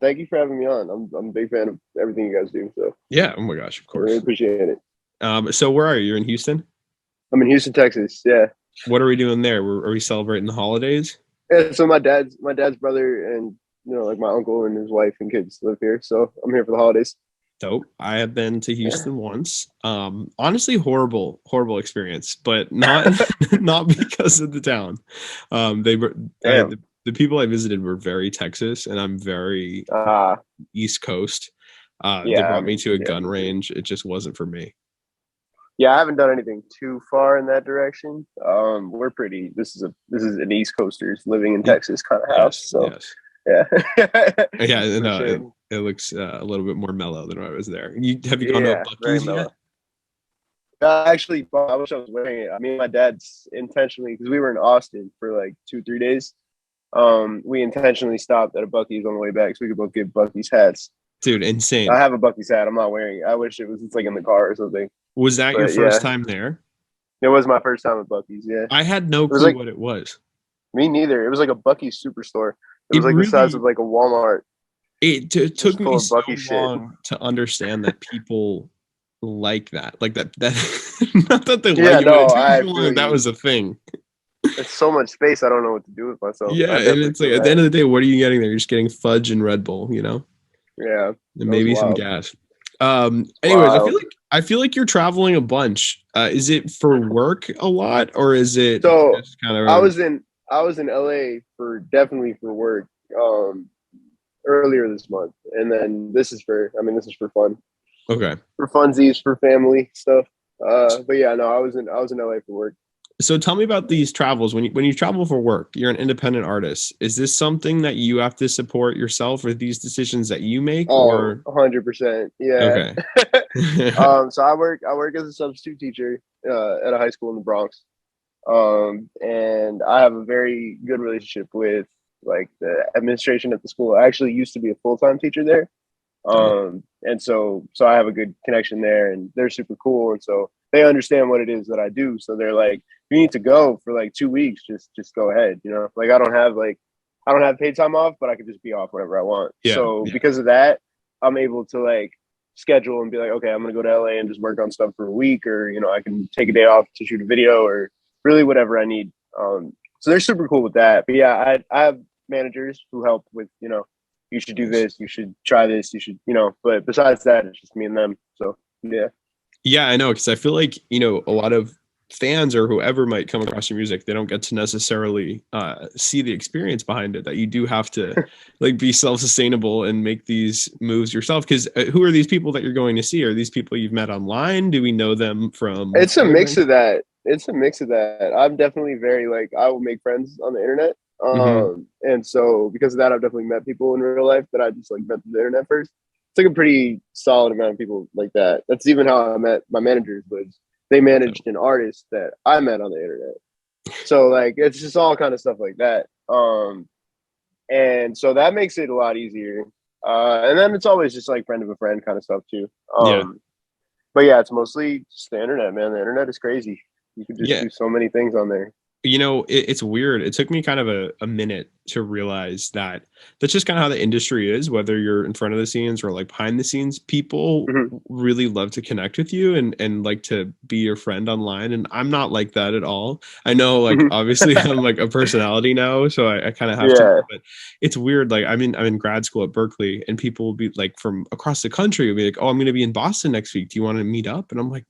Thank you for having me on. I'm a big fan of everything you guys do, so Yeah. Oh my gosh, of I really course. appreciate it. So where are you? You're in Houston? I'm in Houston, Texas. Yeah. What are we doing there? Are we celebrating the holidays? Yeah, so my dad's brother and like my uncle and his wife and kids live here, so I'm here for the holidays. Dope. I have been to Yeah. Houston once. Honestly, horrible experience, but not not because of the town. They were Damn. the people I visited were very Texas, and I'm very East Coast. They Yeah. I brought me mean, to a yeah, gun me too. range. It just wasn't for me. Yeah, I haven't done anything too far in that direction. We're pretty. This is an East Coasters living in Y- Texas kind of house. Yes, So yes. yeah, Yeah, for no, sure. it looks a little bit more mellow than when I was there. Have you gone to a Yeah, very Bucky's yet? mellow. Actually, I wish I was wearing it. I mean, my dad's intentionally because we were in Austin for like 2 3 days. We intentionally stopped at a Bucky's on the way back so we could both get Bucky's hats. Dude, I insane. have a Bucky's hat. I'm not wearing it. I wish it's like in the car or something. Was that your But first yeah, time there? it was my first time at Bucky's. Yeah, it I had no was clue like what it was. me neither. It was like a Bucky's superstore. It was It like the size of really like a Walmart, took just me full of so Bucky shit. long to understand that people like that not that they like Yeah, it, but it no, took me I so long feel that that you. was a thing. It's so much space. I don't know what to do with myself. Yeah, I and definitely it's like feel at the that. end of the day, what are you getting there? You're just getting fudge and Red Bull, Yeah, and that was maybe some wild. gas. It's Anyways, wild. I feel like you're traveling a bunch. Is it for work a lot, or is it So just kind I of was in I was in LA for definitely for work um earlier this month, and then this is for fun, okay? for funsies, for family stuff. But yeah, no, I was in LA for work. So tell me about these travels. When you travel for work, you're an independent artist. Is this something that you have to support yourself, or these decisions that you make, Oh, or 100%. Yeah. okay? So I work as a substitute teacher at a high school in the Bronx. And I have a very good relationship with like the administration at the school. I actually used to be a full-time teacher there. Dope. And so I have a good connection there, and they're super cool, and so they understand what it is that I do. So they're like, if you need to go for like 2 weeks, just go ahead. Like I don't have paid time off, but I can just be off whenever I want. Yeah, So yeah. because of that, I'm able to like schedule and be like, okay, I'm gonna go to LA and just work on stuff for a week, or I can take a day off to shoot a video, or really whatever I need. So they're super cool with that. But yeah, I have managers who help with you should do Nice. this, you should try this, you should, but besides that, it's just me and them. So yeah. Yeah, I know because I feel like a lot of fans or whoever might come across your music, they don't get to necessarily see the experience behind it. That you do have to like be self-sustainable and make these moves yourself. Because who are these people that you're going to see? Are these people you've met online? Do we know them from It's a other mix things? of that. It's a mix of that. I'm definitely very like I will make friends on the internet. Hmm. And so because of that, I've definitely met people in real life that I just like met through the internet first. It's like a pretty solid amount of people like that. That's even how I met my managers was they managed an artist that I met on the internet. So like it's just all kind of stuff like that. And so that makes it a lot easier. And then it's always just like friend of a friend kind of stuff too. Yeah. But yeah, it's mostly just the internet, man. The internet is crazy. You can just Yeah. do so many things on there. It's weird. It took me kind of a minute to realize that that's just kind of how the industry is, whether you're in front of the scenes or like behind the scenes. People Mhm. really love to connect with you and like to be your friend online. And I'm not like that at all. I know, like, Mhm. obviously I'm like a personality now, so I kind of have to, Yeah. but it's weird. Like, I'm in grad school at Berkeley, and people will be like from across the country will be like, "Oh, I'm going to be in Boston next week. Do you want to meet up?" And I'm like,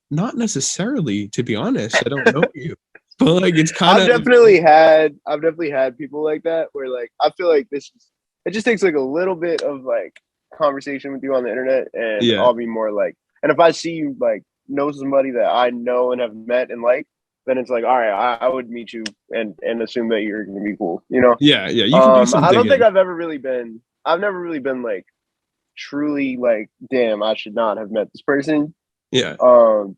not necessarily, to be honest. I don't know you. But like it's kind I've of definitely had people like that where like I feel like it just takes like a little bit of like conversation with you on the internet, and yeah. I'll be more like, and if I see you like know somebody that I know and have met and like, then it's like, all right, I would meet you and assume that you're gonna be cool, Yeah, yeah, you can do some I don't think digging. I've never really been like truly like, damn, I should not have met this person. Yeah.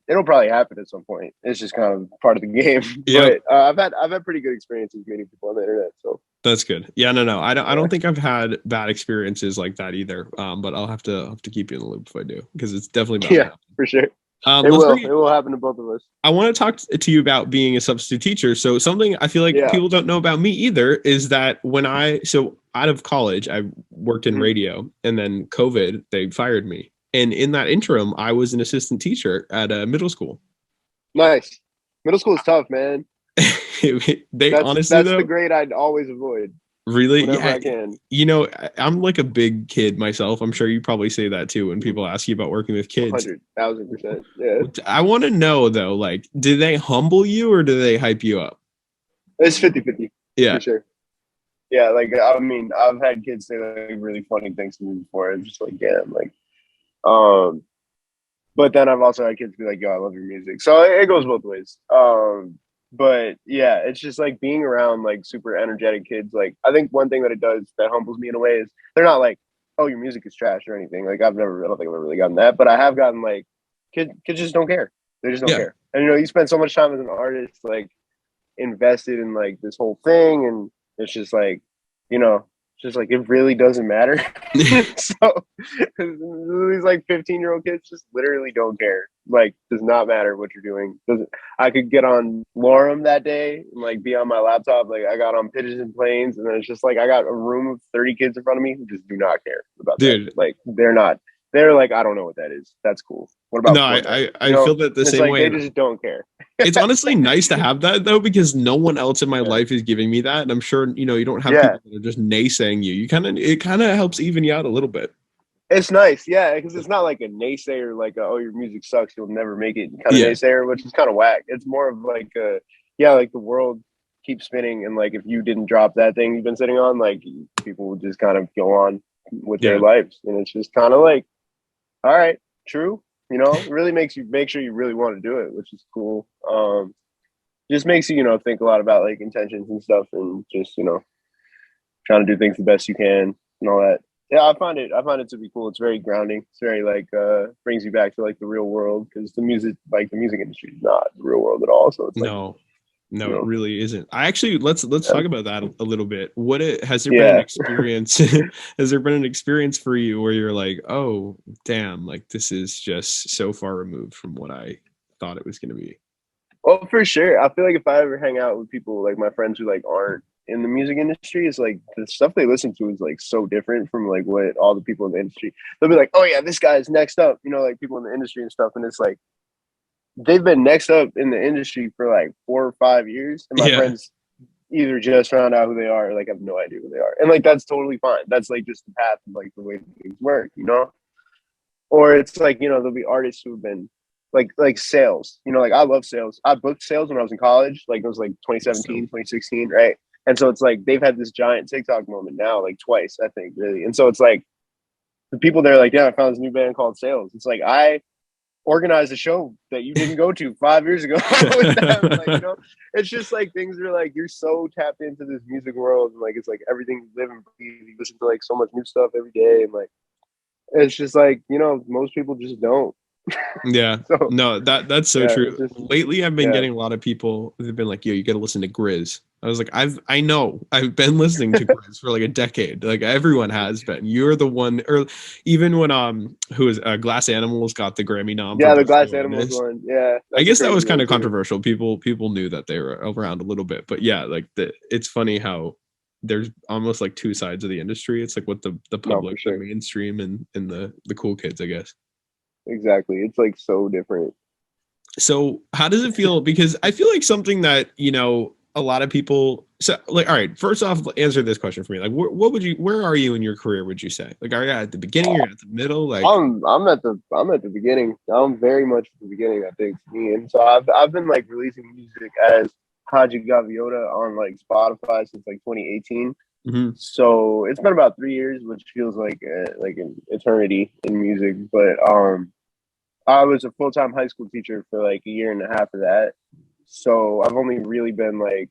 It'll probably happen at some point. It's just kind of part of the game. Yep. But I've had pretty good experiences meeting people on the internet. So That's good. Yeah, no. I don't yeah, think I've had bad experiences like that either. But I'll have to keep you in the loop if I do, because it's definitely bound to yeah, happen. for sure. It let's will. bring It will happen to both of us. I want to talk to you about being a substitute teacher. So something I feel like Yeah. people don't know about me either is that so out of college, I worked in Mhm. radio, and then COVID, they fired me. And in that interim, I was an assistant teacher at a middle school. Nice. Middle school is tough, man. They honestly That's the though, grade I'd always avoid really, whenever yeah, I can. I'm like a big kid myself. I'm sure you probably say that too when people ask you about working with kids. 100,000%. Yeah. I want to know though, like, do they humble you or do they hype you up? It's 50-50 Yeah. for sure. Yeah, like I mean, I've had kids say like really funny things to me before. It's just like, yeah, I'm like, um, but then I've also had kids be like, "Yo, I love your music." So it goes both ways. But yeah, it's just like being around like super energetic kids. Like I think one thing that it does that humbles me in a way is they're not like, "Oh, your music is trash" or anything. Like I don't think I've ever really gotten that, but I have gotten like, kids just don't care. They just don't Yeah. care. And you spend so much time as an artist, like invested in like this whole thing, and it's just like, just like it really doesn't matter. So these like 15-year-old kids just literally don't care. Like, does not matter what you're doing. Doesn't I could get on Lorem that day and like be on my laptop. Like I got on Pigeons and Planes, and then it's just like I got a room of 30 kids in front of me who just do not care about Dude. that. Like they're like, I don't know what that is. That's cool. What about No, I feel that the it's same like way. they just don't care. It's honestly nice to have that though, because no one else in my Yeah. life is giving me that. And I'm sure, you don't have Yeah. people that are just naysaying you. It kind of helps even you out a little bit. It's nice, yeah, because it's not like a naysayer, like oh, your music sucks, you'll never make it kind of Yeah. naysayer, which is kind of whack. It's more of like like the world keeps spinning, and like if you didn't drop that thing you've been sitting on, like people would just kind of go on with their Yeah. lives, and it's just kind of like, all right, true, it really makes you make sure you really want to do it, which is cool. Just makes you think a lot about like intentions and stuff, and just trying to do things the best you can and all that. Yeah, I find it to be cool. It's very grounding. It's very like brings you back to like the real world, because the music industry is not the real world at all. So it's like, No, it really isn't. I actually let's talk about that a little bit. Has there been an experience? Has there been an experience for you where you're like, oh damn, like this is just so far removed from what I thought it was going to be? Well, for sure. I feel like if I ever hang out with people like my friends who like aren't in the music industry, it's like the stuff they listen to is like so different from like what all the people in the industry. They'll be like, oh yeah, this guy's next up, like people in the industry and stuff, and it's like they've been next up in the industry for like 4 or 5 years, and my friends either just found out who they are or like have no idea who they are, and like that's totally fine. That's like just the path and like the way things work, or it's like there'll be artists who've been like sales, like I love sales. I booked sales when I was in college, like it was like 2017, 2016, right? And so it's like they've had this giant TikTok moment now, like twice, I think, really. And so it's like the people there, like, yeah, I found this new band called Sales. It's like I organized a show that you didn't go to 5 years ago with them. Like, it's just like things are like you're so tapped into this music world, and like it's like everything you live and breathe. You listen to like so much new stuff every day, and like it's just like most people just don't. Yeah. So, no, that's so true. Lately, I've been yeah. getting a lot of people who've been like, yo, you got to listen to Grizz. I was like, I know I've been listening to Grizz for like a decade. Like everyone has been. You're the one, or even when Glass Animals got the Grammy nom. Yeah, for the Best Glass New Animals Artist. one. Yeah, I guess that was kind of too. controversial. People knew that they were around a little bit, but yeah, like it's funny how there's almost like two sides of the industry. It's like what the public, the mainstream, and the cool kids, I guess. Exactly. It's like so different. So how does it feel? Because I feel like something that, a lot of people, so like, all right, first off, answer this question for me. Like, where are you in your career, would you say? Like, are you at the beginning or at the middle? Like, I'm at the beginning. I'm very much at the beginning, I think, to me. And so I've been like releasing music as Hadji Gaviota on like Spotify since like 2018. Mm-hmm. So it's been about 3 years, which feels like an eternity in music. But I was a full-time high school teacher for like a year and a half of that. So I've only really been like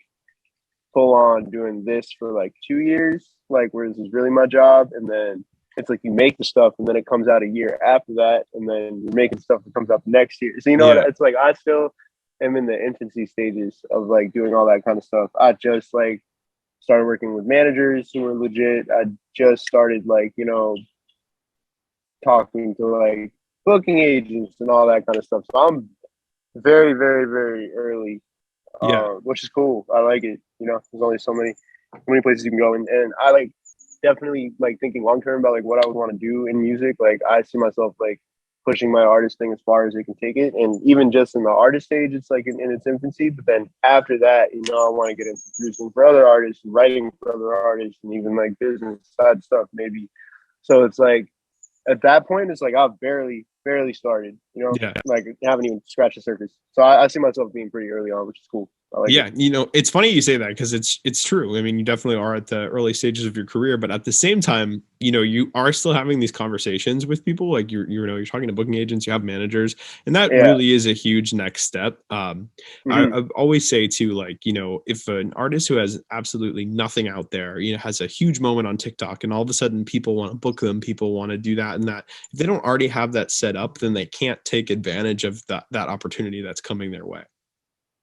full on doing this for like 2 years, like where this is really my job. And then it's like you make the stuff and then it comes out a year after that. And then you're making stuff that comes up next year. So, it's like I still am in the infancy stages of like doing all that kind of stuff. I just like started working with managers who were legit. I just started like, talking to like booking agents and all that kind of stuff. So I'm very, very, very early, Yeah. which is cool. I like it. You know, there's only so many places you can go, and I like definitely like thinking long term about like what I would want to do in music. Like I see myself like pushing my artist thing as far as it can take it, and even just in the artist stage, it's like in its infancy. But then after that, you know, I want to get into producing for other artists, and writing for other artists, and even like business side stuff maybe. So it's like at that point, it's like I've barely started, you know, Yeah. like haven't even scratched the surface. So I see myself being pretty early on, which is cool. I like Yeah, it. you know, it's funny you say that because it's true. I mean, you definitely are at the early stages of your career, but at the same time, you know, you are still having these conversations with people. Like you're talking to booking agents, you have managers, and that Yeah. really is a huge next step. Mm-hmm. I always say too, like, you know, if an artist who has absolutely nothing out there, you know, has a huge moment on TikTok, and all of a sudden people want to book them, people want to do that and that. If they don't already have that set up, then they can't take advantage of that opportunity that's coming their way.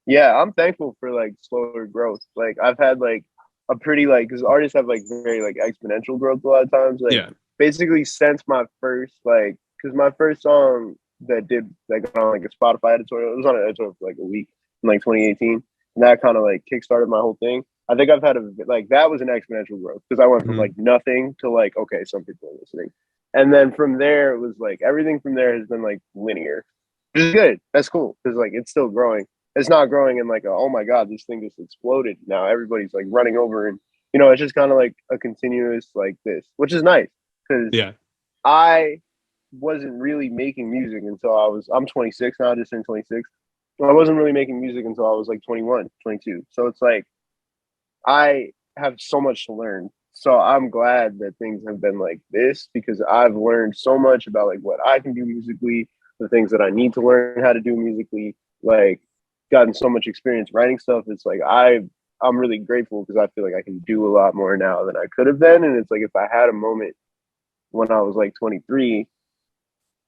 Yeah, I'm thankful for like slower growth. Like I've had like a pretty like because artists have like very like exponential growth a lot of times. Like Yeah. basically since my first like because my first song that did like on like a Spotify editorial, it was on an editorial for like a week in like 2018, and that kind of like kickstarted my whole thing. I think I've had a like that was an exponential growth because I went from Mhm. like nothing to like okay, some people are listening, and then from there it was like everything from there has been like linear, which is good. That's cool because like it's still growing. It's not growing in like a, oh my god, this thing just exploded. Now everybody's like running over, and you know it's just kind of like a continuous like this, which is nice because Yeah. I wasn't really making music until I'm 26 now, I just turned 26. I wasn't really making music until I was like 21, 22. So it's like I have so much to learn. So I'm glad that things have been like this because I've learned so much about like what I can do musically, the things that I need to learn how to do musically, like gotten so much experience writing stuff. It's like I'm really grateful because I feel like I can do a lot more now than I could have been. And it's like if I had a moment when I was like 23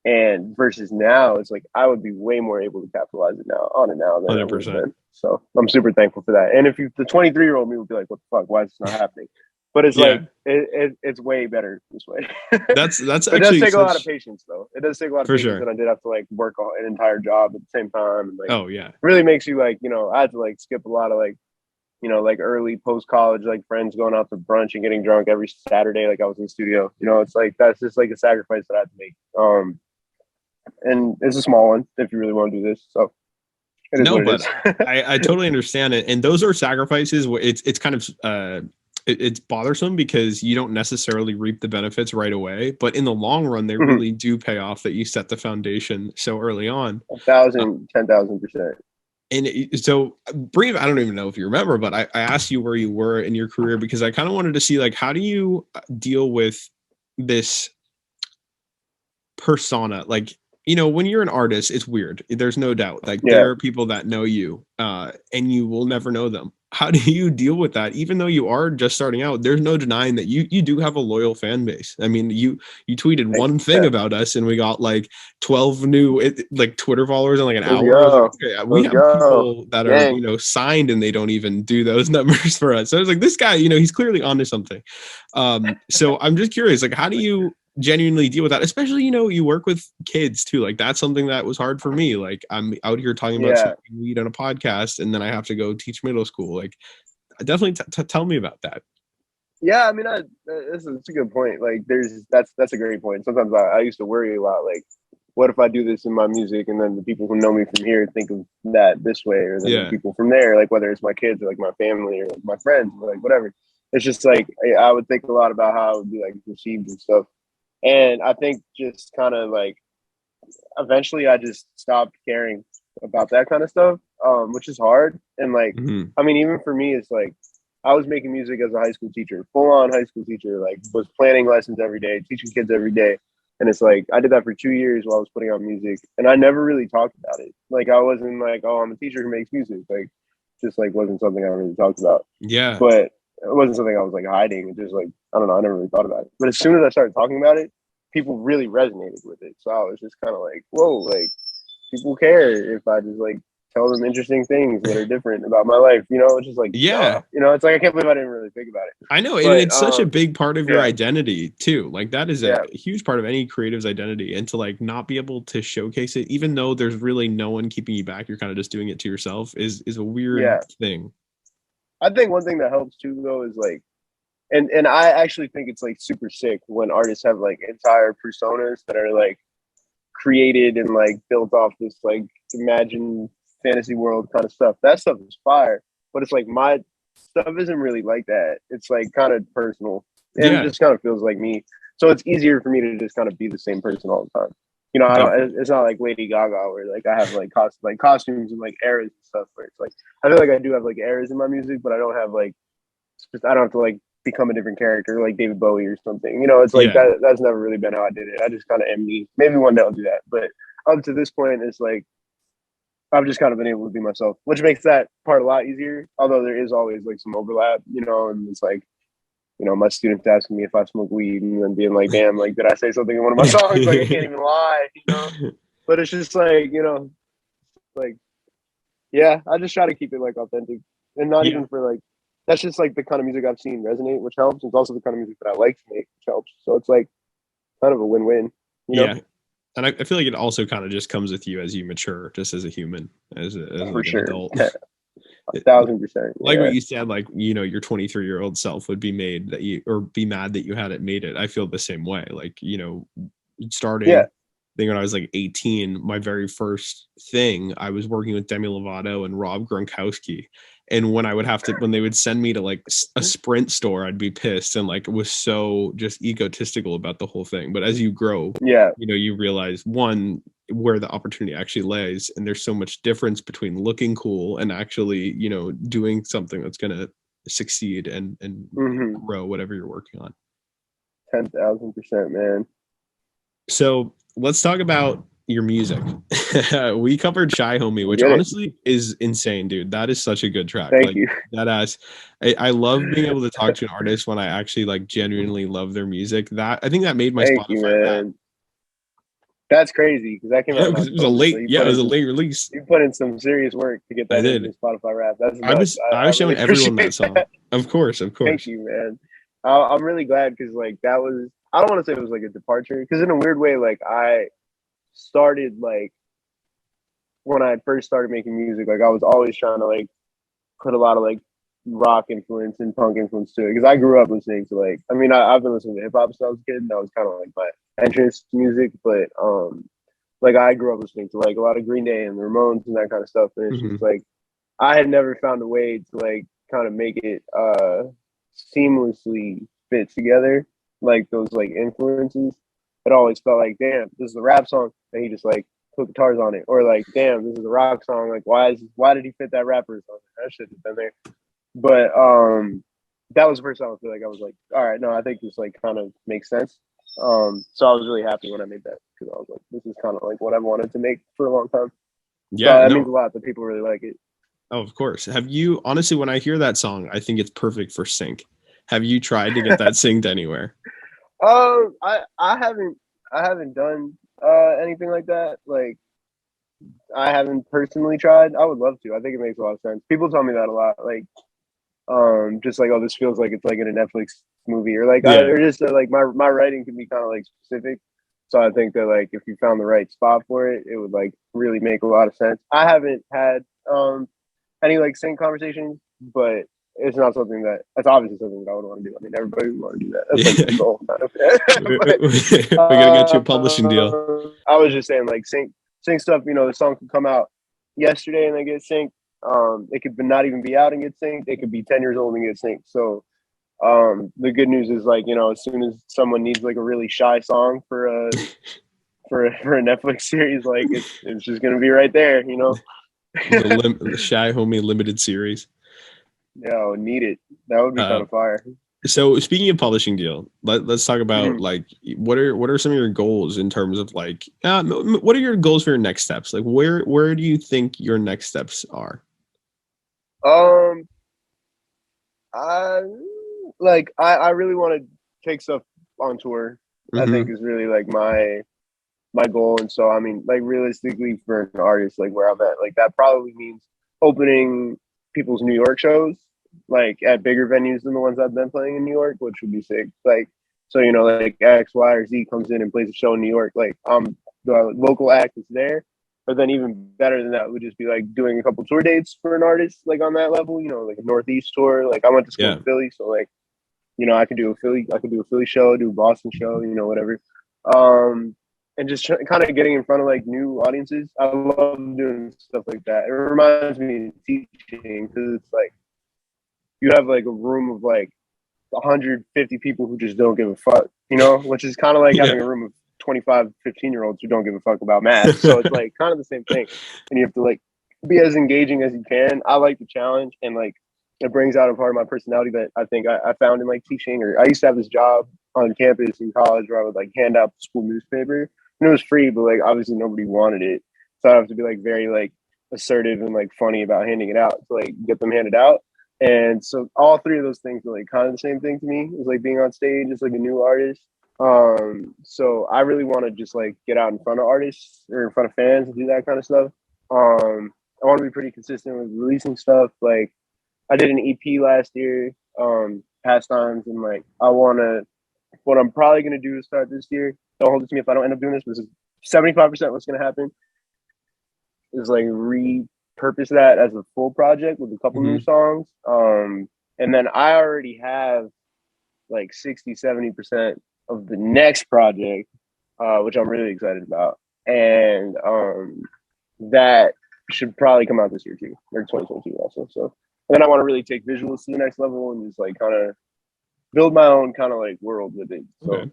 and versus now, it's like I would be way more able to capitalize it now on it now than I would have 100%. been. So I'm super thankful for that. And if you, the 23-year-old me would be like, "What the fuck? Why is this not happening?" But it's Yeah. like it's way better this way. That's It does actually take a lot of such patience, though. It does take a lot of for patience, sure. and I did have to like work an entire job at the same time, and like Oh yeah. really makes you like I had to like skip a lot of like like early post college like friends going out to brunch and getting drunk every Saturday. Like I was in the studio. It's like that's just like a sacrifice that I had to make. And it's a small one if you really want to do this. So it is No, what it but is. I totally understand it. And those are sacrifices where it's kind of it's bothersome because you don't necessarily reap the benefits right away, but in the long run, they Mhm. really do pay off that you set the foundation so early on. A Uh, thousand, 10,000%. and so brief, I don't even know if you remember, but I asked you where you were in your career because I kind of wanted to see like how do you deal with this persona, like, you know, when you're an artist, it's weird, there's no doubt, like Yeah. there are people that know you and you will never know them. How do you deal with that? Even though you are just starting out, there's no denying that you do have a loyal fan base. I mean, you tweeted Thanks. one thing Yeah. about us and we got like 12 new like Twitter followers in like an Let's hour. I was like, go. okay, we Let's have go. people that are, Gang. you know, signed and they don't even do those numbers for us. So I was like, this guy, you know, he's clearly onto something. So I'm just curious, like, how do you genuinely deal with that, especially, you know, you work with kids too, like that's something that was hard for me. Like I'm out here talking about Yeah. smoking weed on a podcast and then I have to go teach middle school. Like definitely tell me about that. Yeah. I mean, that's a good point. Like, that's a great point. Sometimes I used to worry a lot. Like, what if I do this in my music, and then the people who know me from here think of that this way, or then the Yeah. people from there, like whether it's my kids or like my family or like my friends, or like whatever. It's just like I would think a lot about how it would be like received and stuff. And I think just kind of like eventually I just stopped caring about that kind of stuff, which is hard. And like, Mhm. I mean, even for me, it's like I was making music as a high school teacher, full on high school teacher, like was planning lessons every day, teaching kids every day. And it's like I did that for 2 years while I was putting out music, and I never really talked about it. Like I wasn't like, oh, I'm a teacher who makes music. Like, just like wasn't something I really talked about. Yeah. But it wasn't something I was like hiding. It just like I don't know. I never really thought about it. But as soon as I started talking about it, people really resonated with it. So I was just kind of like, whoa, like people care if I just like tell them interesting things that are different about my life. You know, it's just like, Yeah. you know, it's like I can't believe I didn't really think about it. I know, and But it's such a big part of your yeah, identity too. Like that is a yeah, huge part of any creative's identity, and to like not be able to showcase it, even though there's really no one keeping you back, you're kind of just doing it to yourself, is a weird yeah. thing. I think one thing that helps too though is like, and I actually think it's like super sick when artists have like entire personas that are like created and like built off this like imagined fantasy world kind of stuff. That stuff is fire, but it's like my stuff isn't really like that. It's like kind of personal, and it Yeah, just kind of feels like me. So it's easier for me to just kind of be the same person all the time. You know, I don't. It's not like Lady Gaga where like I have like costumes and like eras and stuff. Where it's like I feel like I do have like eras in my music, but I don't have like I don't have to like become a different character like David Bowie or something. You know, it's like yeah, that's never really been how I did it. I just kind of am me. Maybe one day I'll do that, but up to this point, it's like I've just kind of been able to be myself, which makes that part a lot easier. Although there is always like some overlap, you know, and it's like, you know, my students asking me if I smoke weed and then being like, damn, like, did I say something in one of my songs? Like, I can't even lie, you know? But it's just like, you know, like, yeah, I just try to keep it like authentic and not yeah, even for like, that's just like the kind of music I've seen resonate, which helps. It's also the kind of music that I like to make, which helps. So it's like kind of a win-win, you know? yeah. And I feel like it also kind of just comes with you as you mature, just as a human, as For like an sure. adult. 1,000%. Like what Yeah. you said, like, you know, your 23-year-old self would be made that you, or be mad that you hadn't made it. I feel the same way. Like, you know, starting, Yeah. I think when I was like 18, my very first thing, I was working with Demi Lovato and Rob Gronkowski. And when I would have to, when they would send me to like a Sprint store, I'd be pissed and like was so just egotistical about the whole thing. But as you grow, Yeah. you know, you realize one, where the opportunity actually lays, and there's so much difference between looking cool and actually, you know, doing something that's going to succeed and Mm-hmm. grow whatever you're working on. 10,000%, man. So let's talk about your music. We covered Shy Homie, which Get it. honestly is insane, dude. That is such a good track. Thank Like you. that ass. I love being able to talk to an artist when I actually like genuinely love their music. That I think that made my Thank you, Spotify rap. man. That's crazy because that came Yeah, out in because it was a October. So late, yeah, it was a late release. you put in some serious work to get I that into did. your Spotify rap. That's I nuts. was I I was really showing everyone that appreciate song. that. Of course, of Thank course. you, man. I'm really glad because like that was I don't want to say it was like a departure because in a weird way like I started like when I first started making music like I was always trying to like put a lot of like rock influence and punk influence to it because I grew up listening to like I mean I've been listening to hip hop since I was a kid and that was kind of like my entrance to music but like I grew up listening to like a lot of Green Day and the Ramones and that kind of stuff and it's Hmm. just like I had never found a way to like kind of make it seamlessly fit together like those like influences. It always felt like damn this is a rap song and he just like put guitars on it or like damn this is a rock song like why did he fit that rapper song that should have been there but that was the first time I feel like I was like all right no I think this like kind of makes sense so I was really happy when I made that because I was like this is kind of like what I wanted to make for a long time so Yeah, that means no, a lot that people really like it. oh, of course. Have you honestly, when I hear that song, I think it's perfect for sync. Have you tried to get that synced anywhere? I haven't done anything like that. Like I haven't personally tried. I would love to. I think it makes a lot of sense. People tell me that a lot. Like just like oh, this feels like it's like in a Netflix movie or like Yeah. or just like my writing can be kind of like specific. So I think that like if you found the right spot for it, it would like really make a lot of sense. I haven't had any like sync conversations, but it's not something that's obviously something that I would want to do. I mean, everybody would want to do that. That's like the Yeah. goal, kind of. We're but gonna get you a publishing deal. I was just saying, like sync stuff. You know, the song could come out yesterday and then get synced. It could not even be out and get synced. It could be 10 years old and get synced. So the good news is like you know, as soon as someone needs like a really shy song for a Netflix series, like it's just gonna be right there. You know. The Shy Homie limited series. Yeah, need it. That would be kind Uh, of fire. so speaking of publishing deal, let's talk about Mhm. like what are some of your goals in terms of like what are your goals for your next steps? Like where do you think your next steps are? Um, I I really want to take stuff on tour. I think Hmm. is really like my my goal. And so, I mean, like realistically for an artist, like where I'm at, like that probably means opening people's New York shows, like at bigger venues than the ones I've been playing in New York, which would be sick. Like, so, you know, like X, Y, or Z comes in and plays a show in New York, like I'm the local act is there. But then even better than that would just be like doing a couple tour dates for an artist, like on that level, you know, like a Northeast tour. Like I went to school in Philly, so like, you know, I could do a Philly show, do a Boston show, you know, whatever. And just kind of getting in front of like new audiences. I love doing stuff like that. It reminds me of teaching because it's like you have like a room of like 150 people who just don't give a fuck, you know, which is kind of like having a room of 25, 15-year-olds who don't give a fuck about math. So it's like kind of the same thing. And you have to like be as engaging as you can. I like the challenge, and like it brings out a part of my personality that I think I found in like teaching. Or I used to have this job on campus in college where I would like hand out the school newspaper. And it was free, but like obviously nobody wanted it. So I have to be like very like assertive and like funny about handing it out to like get them handed out. And so all three of those things are like kind of the same thing to me. It's like being on stage as like a new artist. So I really want to just like get out in front of artists or in front of fans and do that kind of stuff. I want to be pretty consistent with releasing stuff. Like I did an EP last year, Pastimes, and like what I'm probably gonna do to start this year. Don't hold it to me if I don't end up doing this, but this is 75% what's gonna happen is like repurpose that as a full project with a couple new songs. And then I already have like 60-70% of the next project, which I'm really excited about. And that should probably come out this year too, or 2022 also. So and then I want to really take visuals to the next level and just like kind of build my own kind of like world with it. So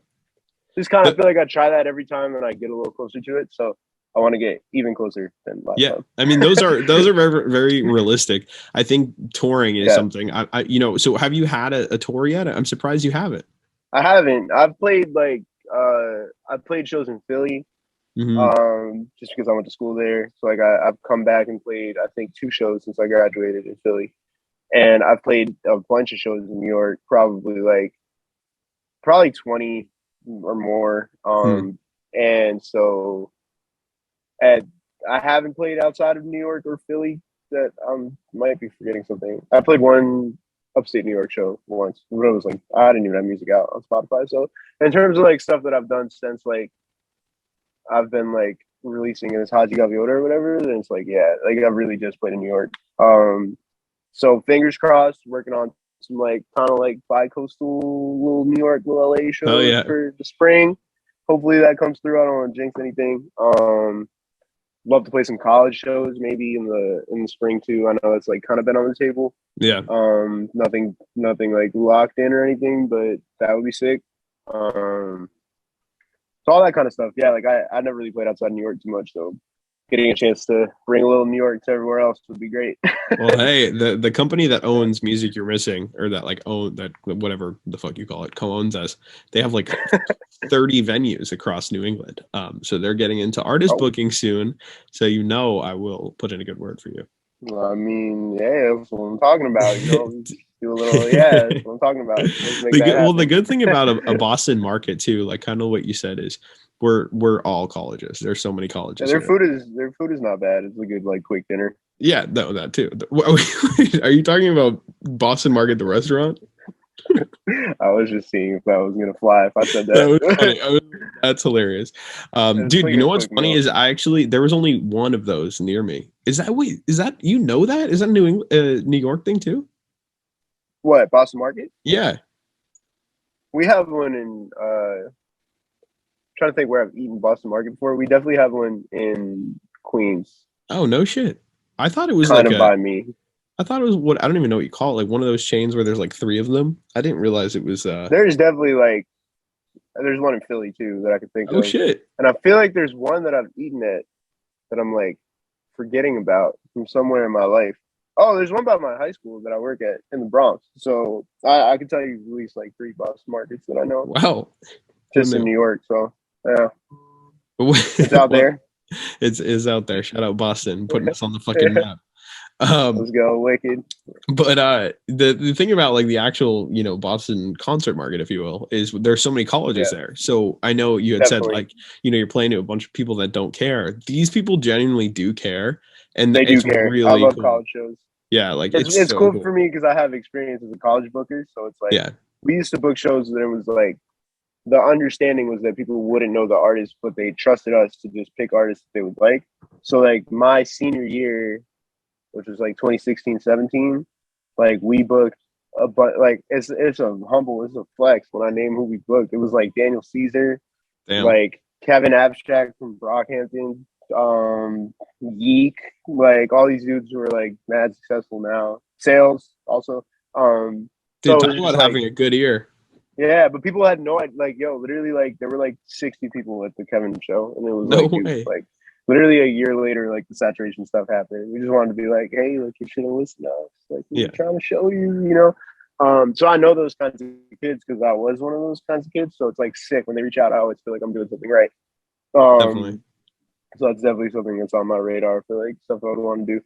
just kind of feel like I try that every time and I get a little closer to it. So I want to get even closer than last time. I mean, those are very, very realistic. I think touring is something I you know, so have you had a tour yet? I'm surprised you haven't. I haven't. I've played like I played shows in Philly. Just because I went to school there. So like I've come back and played I think 2 shows since I graduated in Philly. And I've played a bunch of shows in New York, probably 20 or more. And so I haven't played outside of New York or Philly. That might be forgetting something. I played one upstate New York show once. But it was like I didn't even have music out on Spotify. So in terms of like stuff that I've done since like I've been like releasing as Hadji Gaviota or whatever, then it's like like I've really just played in New York. So fingers crossed, working on some like kind of like bi-coastal little New York, little LA shows for the spring. Hopefully that comes through. I don't want to jinx anything. Love to play some college shows maybe in the spring too. I know it's like kind of been on the table. Nothing like locked in or anything, but that would be sick. So all that kind of stuff. Like I never really played outside New York too much, so getting a chance to bring a little New York to everywhere else would be great. Well, hey, the company that owns Music You're Missing, or that like own that whatever the fuck you call it, co-owns us. They have like 30 venues across New England. So they're getting into artist booking soon. So you know I will put in a good word for you. Well, I mean, that's what I'm talking about. You know, do a little, that's what I'm talking about. The good thing about a Boston market too, like kind of what you said, is we're all colleges. There's so many colleges. Their food is not bad. It's a good like quick dinner. Yeah, no, that too. Are you talking about Boston Market, the restaurant? I was just seeing if that was gonna fly if I said that. That was funny. That's hilarious. Dude, you know what's funny is there was only one of those near me. Is that you know that? Is that a New York thing too? What, Boston Market? Yeah. We have one in trying to think where I've eaten Boston Market before. We definitely have one in Queens. Oh no shit. I thought it was kind of by me. I thought it was I don't even know what you call it, like one of those chains where there's like 3 of them. I didn't realize it was there's definitely like there's one in Philly too that I could think of. Oh shit. And I feel like there's one that I've eaten at that I'm like forgetting about from somewhere in my life. Oh, there's one by my high school that I work at in the Bronx. So I can tell you at least like 3 Boston markets that I know. Wow. Just in New York. So yeah. It's out there. It's out there. Shout out Boston, putting us on the fucking map. Let's go, Wicked. But the thing about like the actual, you know, Boston concert market, if you will, is there's so many colleges there. So I know you had said like, you know, you're playing to a bunch of people that don't care. These people genuinely do care, and They do care. I love cool. college shows. Yeah, like it's so cool for me because I have experience as a college booker. So it's like, yeah, we used to book shows that it was like, the understanding was that people wouldn't know the artists, but they trusted us to just pick artists they would like. So like my senior year, which was like 2016, 17, like we booked like it's a flex when I name who we booked. It was like Daniel Caesar, like Kevin Abstract from Brockhampton, Yeek, like all these dudes who are like mad successful now. Sales also. Dude, talk about having a good ear. Yeah, but people had no idea. Like, yo, literally, like there were like 60 people at the Kevin show, and it was no like, way. Like literally a year later, like the saturation stuff happened. We just wanted to be like, hey, like you should have listened to us. Like we're trying to show you, you know. So I know those kinds of kids because I was one of those kinds of kids. So it's like sick when they reach out. I always feel like I'm doing something right. Definitely. So that's definitely something that's on my radar for like stuff I would want to do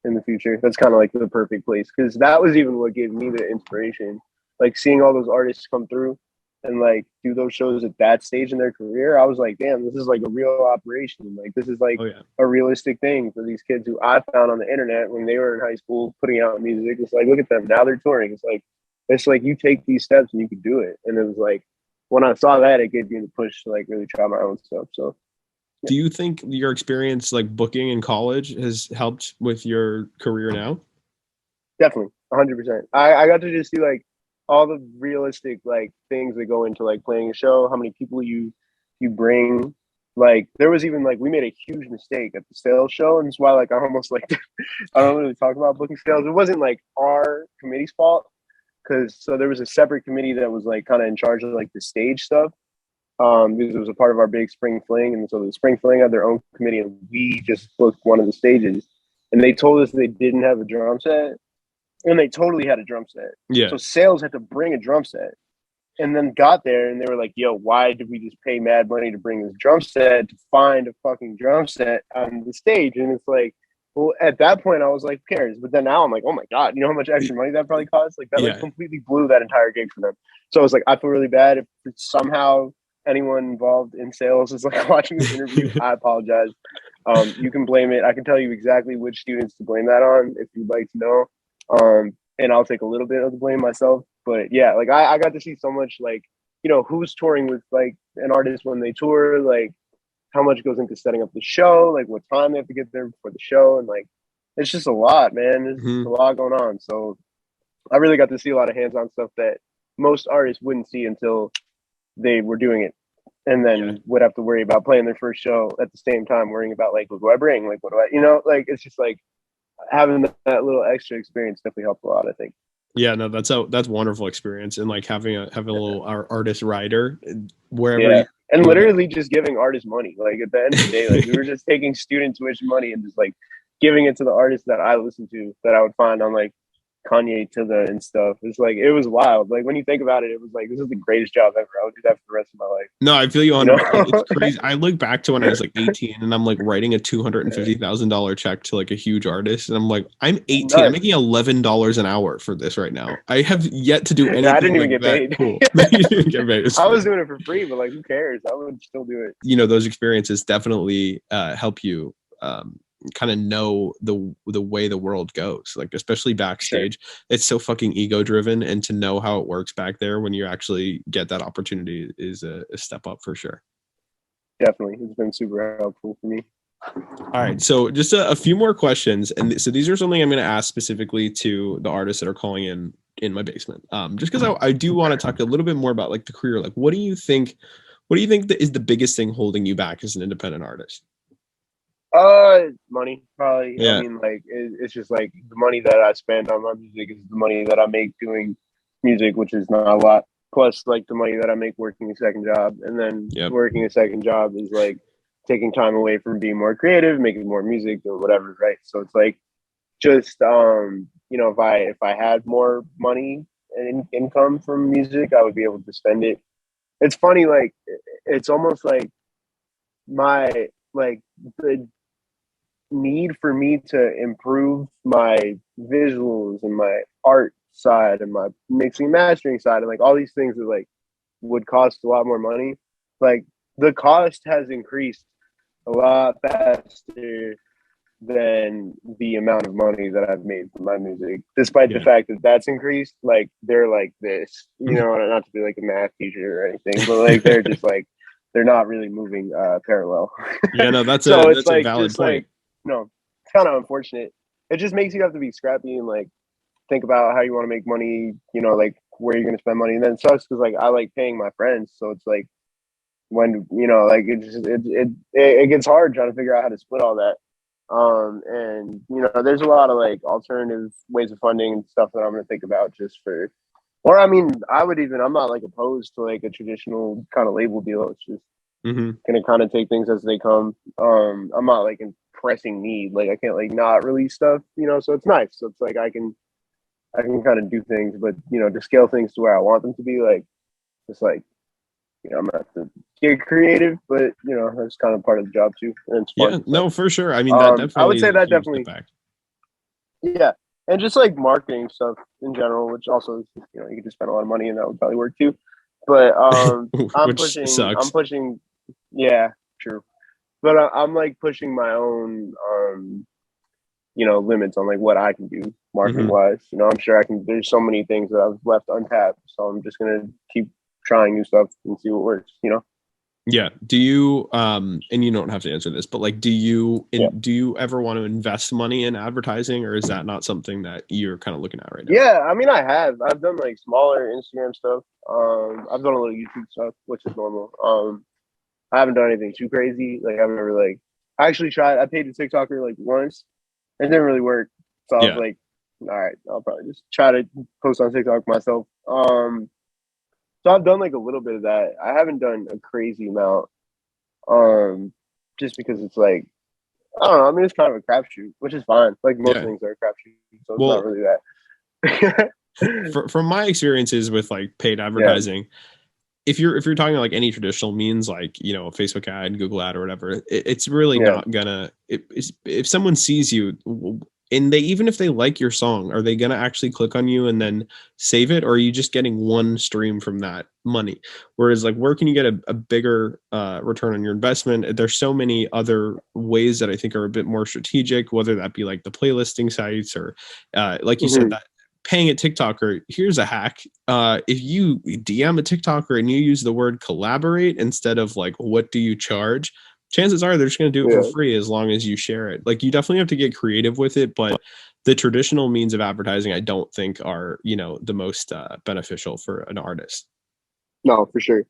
in the future. That's kind of like the perfect place because that was even what gave me the inspiration. Like seeing all those artists come through and like do those shows at that stage in their career, I was like, damn, this is like a real operation. Like this is like a realistic thing for these kids who I found on the internet when they were in high school putting out music. It's like, look at them, now they're touring. It's like you take these steps and you can do it. And it was like when I saw that, it gave me the push to like really try my own stuff. So do you think your experience like booking in college has helped with your career now? Definitely, 100%. I got to just see like all the realistic like things that go into like playing a show, how many people you bring. Like there was even like we made a huge mistake at the sales show, and that's why like I almost like I don't really talk about booking sales. It wasn't like our committee's fault because so there was a separate committee that was like kind of in charge of like the stage stuff. Because it was a part of our big spring fling, and so the spring fling had their own committee, and we just booked one of the stages, and they told us they didn't have a drum set. And they totally had a drum set. Yeah. So sales had to bring a drum set. And then got there and they were like, yo, why did we just pay mad money to bring this drum set to find a fucking drum set on the stage? And it's like, well, at that point I was like, who cares? But then now I'm like, oh my God, you know how much extra money that probably costs? Like that like completely blew that entire gig for them. So I was like, I feel really bad if somehow anyone involved in sales is like watching this interview. I apologize. You can blame it. I can tell you exactly which students to blame that on if you'd like to know. And I'll take a little bit of the blame myself, but yeah, like I got to see so much, like, you know, who's touring with like an artist when they tour, like how much goes into setting up the show, like what time they have to get there before the show. And like, it's just a lot, man. There's a lot going on. So I really got to see a lot of hands-on stuff that most artists wouldn't see until they were doing it. And then would have to worry about playing their first show at the same time, worrying about like, what do I bring? Like, what do I, you know, like, it's just like, having that little extra experience definitely helped a lot, I think. Yeah, no, that's wonderful experience, and like having a little artist rider wherever, and literally just giving artists money. Like at the end of the day, like we were just taking student tuition money and just like giving it to the artists that I listened to that I would find on like Kanye Tilla and stuff. It's like it was wild. Like when you think about it, it was like this is the greatest job ever. I would do that for the rest of my life. No, I feel you on it's crazy. I look back to when I was like 18 and I'm like writing a $250,000 check to like a huge artist, and I'm like, I'm 18. I'm making $11 an hour for this right now. I have yet to do anything. I didn't even get paid. Cool. You didn't get paid. I was doing it for free, but like who cares? I would still do it. You know, those experiences definitely help you kind of know the way the world goes, like especially backstage. It's so fucking ego driven, and to know how it works back there when you actually get that opportunity is a step up for sure. Definitely, it's been super helpful for me. All right, so just a few more questions, and so these are something I'm going to ask specifically to the artists that are calling in my basement, just because I do want to talk a little bit more about like the career. Like what do you think that is the biggest thing holding you back as an independent artist? Money, probably. Yeah. I mean, like it's just like the money that I spend on my music is the money that I make doing music, which is not a lot. Plus, like the money that I make working a second job, and then working a second job is like taking time away from being more creative, making more music, or whatever, right? So it's like just you know, if I had more money and income from music, I would be able to spend it. It's funny, like it's almost like my like the need for me to improve my visuals and my art side and my mixing mastering side and like all these things that like would cost a lot more money, like the cost has increased a lot faster than the amount of money that I've made from my music, despite the Yeah. fact that that's increased. Like they're like this, you know, not to be like a math teacher or anything, but like they're just like they're not really moving parallel. Yeah, no, that's So it's a like valid just point. like no, it's kind of unfortunate. It just makes you have to be scrappy and like think about how you want to make money, you know, like where you're gonna spend money. And then it sucks because like I like paying my friends, so it's like when you know, like it gets hard trying to figure out how to split all that. And you know, there's a lot of like alternative ways of funding and stuff that I'm gonna think about just for, or I mean, I'm not like opposed to like a traditional kind of label deal. It's just Hmm. gonna kind of take things as they come. I'm not like in pressing need, like I can't like not release stuff, you know, so it's nice. So it's like I can kind of do things, but you know, to scale things to where I want them to be, like it's like you know, I'm gonna have to get creative, but you know, that's kind of part of the job too, and it's fun. Yeah, So, no, for sure. I mean, that I would definitely say is a that huge step definitely, back. yeah, and just like marketing stuff in general, which also you know you could just spend a lot of money and that would probably work too. But Which I'm sucks. pushing, yeah, true. But I'm like pushing my own, you know, limits on like what I can do marketing Hmm. wise. You know, I'm sure I can. There's so many things that I've left untapped, so I'm just gonna keep trying new stuff and see what works. You know. Yeah. Do you and you don't have to answer this, but like Yeah. do you ever want to invest money in advertising, or is that not something that you're kind of looking at right now? Yeah, I mean, I have. I've done like smaller Instagram stuff. I've done a little YouTube stuff, which is normal. I haven't done anything too crazy. Like I've never like I actually tried. I paid a TikToker like once. It didn't really work. So I was Yeah. like, all right, I'll probably just try to post on TikTok myself. So I've done like a little bit of that. I haven't done a crazy amount. Um, just because it's like I don't know. I mean, it's kind of a crapshoot, which is fine. Like most Yeah. things are a crapshoot, so it's not Well, really that. from my experiences with like paid Yeah. advertising, if you're talking like any traditional means, like you know a Facebook ad, Google ad, or whatever, it's really Yeah. not gonna. If someone sees you and they, even if they like your song, are they gonna actually click on you and then save it, or are you just getting one stream from that money? Whereas like where can you get a bigger return on your investment? There's so many other ways that I think are a bit more strategic, whether that be like the playlisting sites or like you said, Hmm. that paying a TikToker. Here's a hack. If you DM a TikToker and you use the word collaborate instead of like, what do you charge? Chances are they're just going to do it for Yeah. free as long as you share it. Like you definitely have to get creative with it, but the traditional means of advertising, I don't think are, you know, the most beneficial for an artist. No, for sure.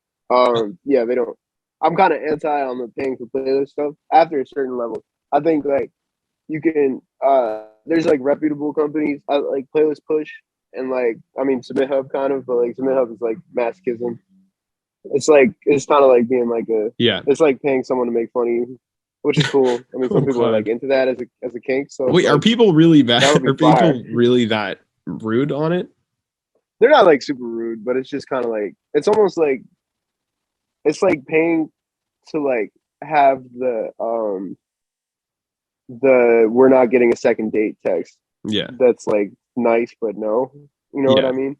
Yeah, they don't. I'm kind of anti on the paying for playlist stuff after a certain level. I think like you can. There's like reputable companies like Playlist Push and like I mean Submit Hub kind of, but like Submit Hub is like masochism. It's kind of like being like a. Yeah. It's like paying someone to make fun of you, which is cool. I mean, Oh some people are like God. into that as a kink, so it's Wait, are like people really bad? that would be Are fire. people really that rude on it? They're not like super rude, but it's just kind of like it's almost like it's like paying to like have the we're not getting a second date text Yeah. that's like nice but no, you know what Yeah. I mean?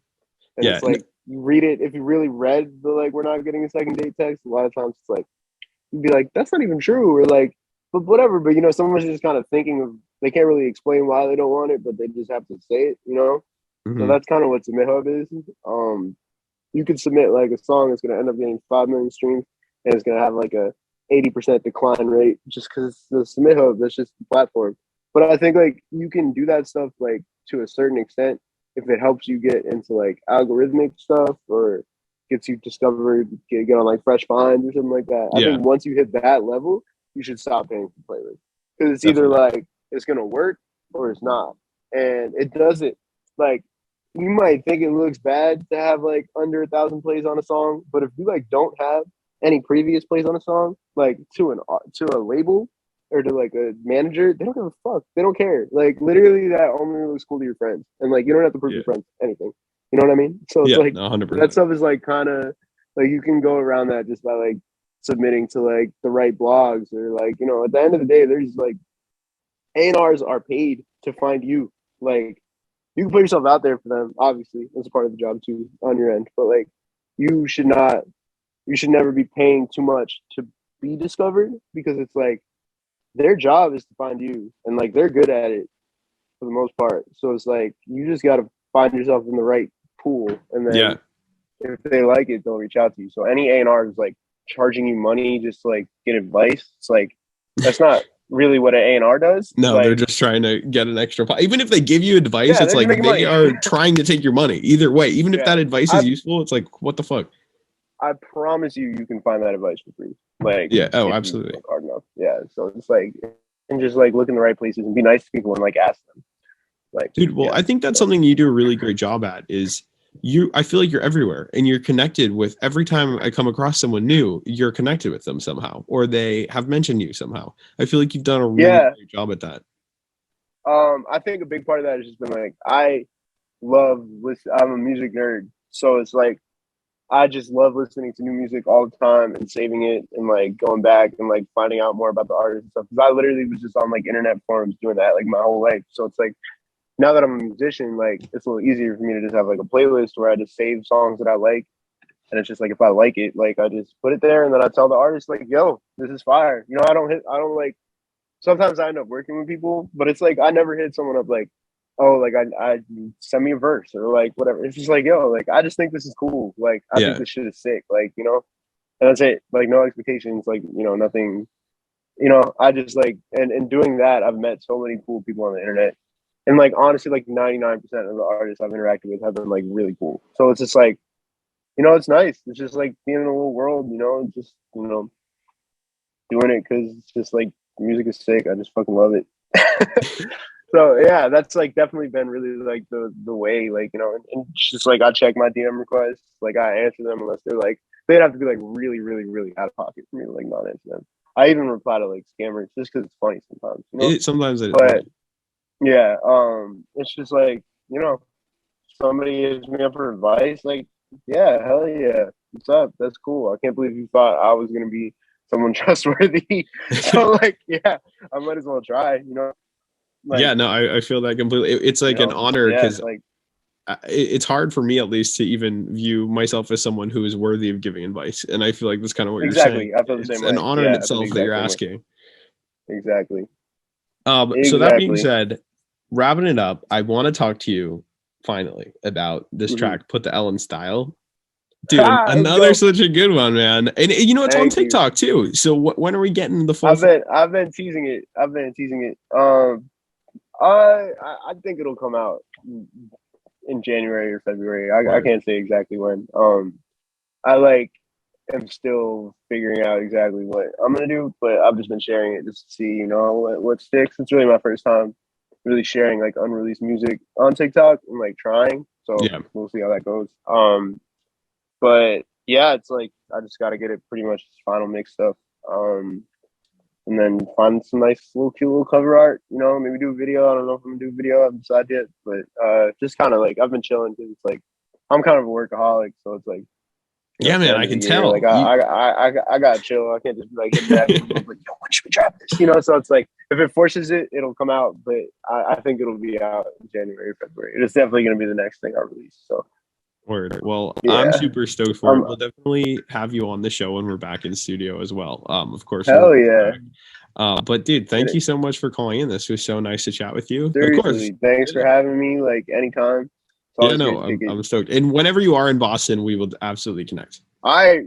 And Yeah. it's like you read it, if you really read the like we're not getting a second date text, a lot of times it's like you'd be like that's not even true, or like but whatever, but you know someone's just kind of thinking of they can't really explain why they don't want it but they just have to say it, you know. So Mhm. that's kind of what Submit Hub is. You could submit like a song that's going to end up getting 5 million streams and it's going to have like a 80% decline rate just because the Submit Hub, that's just the platform. But I think like you can do that stuff like to a certain extent if it helps you get into like algorithmic stuff or gets you discovered, get on like Fresh Finds or something like that. I Yeah. think once you hit that level, you should stop paying for playlists because it's either Definitely. like it's going to work or it's not. And it doesn't like you might think it looks bad to have like under 1,000 plays on a song, but if you like don't have any previous plays on a song, like to a label or to like a manager, they don't give a fuck. They don't care. Like literally, that only looks cool to your friends, and like you don't have to prove Yeah. your friends anything. You know what I mean? So it's Yeah. like that 100%. stuff is like kind of like you can go around that just by like submitting to like the right blogs or like you know at the end of the day, there's like A&Rs are paid to find you. Like, you can put yourself out there for them, obviously. That's a part of the job too on your end. But like, you should not, you should never be paying too much to be discovered, because it's like their job is to find you, and like they're good at it for the most part. So it's like you just got to find yourself in the right pool, and Yeah. then if they like it, they'll reach out to you. So any A&R is like charging you money just to like get advice. It's like that's not really what an A&R does. No, like, they're just trying to get an extra even if they give you advice, yeah, it's they're like making they money. are trying to take your money either way. Even if Yeah, that advice is useful, it's like, what the fuck? I promise you can find that advice for free. Like, Yeah. Oh, if you absolutely. work hard enough. Yeah. So it's like, and just like look in the right places and be nice to people and like ask them. Like, Dude, well, yeah. I think that's something you do a really great job at is I feel like you're everywhere and you're connected with every time I come across someone new, you're connected with them somehow, or they have mentioned you somehow. I feel like you've done a really great job at that. I think a big part of that has just been like, I'm a music nerd. So it's like, I just love listening to new music all the time and saving it and like going back and like finding out more about the artists and stuff. Because I literally was just on like internet forums doing that like my whole life. So it's like, now that I'm a musician, like it's a little easier for me to just have like a playlist where I just save songs that I like. And it's just like, if I like it, like I just put it there and then I tell the artist like, yo, this is fire. You know, I don't like, sometimes I end up working with people, but it's like, I never hit someone up like, oh, like I send me a verse or like whatever. It's just like, yo, like, I just think this is cool. Like, I think this shit is sick. Like, you know, and that's it. Like, no expectations, like, you know, nothing, you know, I just like, and doing that, I've met so many cool people on the internet. And like, honestly, like 99% of the artists I've interacted with have been like really cool. So it's just like, you know, it's nice. It's just like being in a little world, you know, just, you know, doing it because it's just like music is sick. I just fucking love it. So yeah, that's like definitely been really like the way, like, you know, and it's just like I check my DM requests, like I answer them unless they're like, they'd have to be like really, really, really out of pocket for me to like not answer them. I even reply to like scammers just because it's funny sometimes, you know. Sometimes it is. But yeah, it's just like, you know, somebody hits me up for advice, like, yeah, hell yeah, what's up? That's cool. I can't believe you thought I was gonna be someone trustworthy. So like, yeah, I might as well try, you know. Like, yeah, no, I feel that completely. It's like an honor because like, it's hard for me at least to even view myself as someone who is worthy of giving advice, and I feel like that's kind of what you're saying. I feel the It's same an way. honor in itself that you're Way. asking. Exactly. So that being said, wrapping it up, I want to talk to you finally about this track, "Put the L in Style." Dude, another such a good one, man. And you know, it's on TikTok too. So when are we getting the full? I've been teasing it. I think it'll come out in January or February. I can't say exactly when. I like am still figuring out exactly what I'm gonna do, but I've just been sharing it just to see, you know, what sticks. It's really my first time really sharing like unreleased music on TikTok and like trying. So we'll see how that goes. But yeah, it's like I just got to get it pretty much final mix stuff. And then find some nice little cute little cover art, you know, maybe do a video. I don't know if I'm gonna do a video, I haven't decided yet, but just kind of like I've been chilling because it's like I'm kind of a workaholic, so it's like, yeah, man, I can tell. Like I gotta chill. I can't just be like hit that like, yo, when should we drop this? You know, so it's like if it forces it, it'll come out, but I think it'll be out in January or February. It's definitely gonna be the next thing I release. So word. Well, I'm super stoked for it. We'll definitely have you on the show when we're back in studio as well. Of course. Hell yeah. But dude, thank you so much for calling in. This was so nice to chat with you. Seriously, of course. Thanks for having me. Like anytime. Yeah, no, I'm stoked. And whenever you are in Boston, we will absolutely connect. I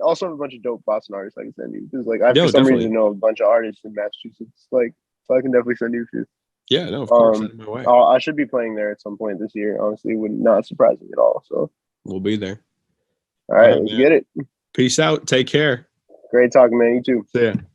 also have a bunch of dope Boston artists I can send you because like I for some reason know a bunch of artists in Massachusetts. Like, so I can definitely send you a few. Yeah, no, of course. Send them my way. I should be playing there at some point this year. Honestly, would not surprise me at all. So we'll be there. All right, let's get it. Peace out. Take care. Great talking, man. You too. See ya.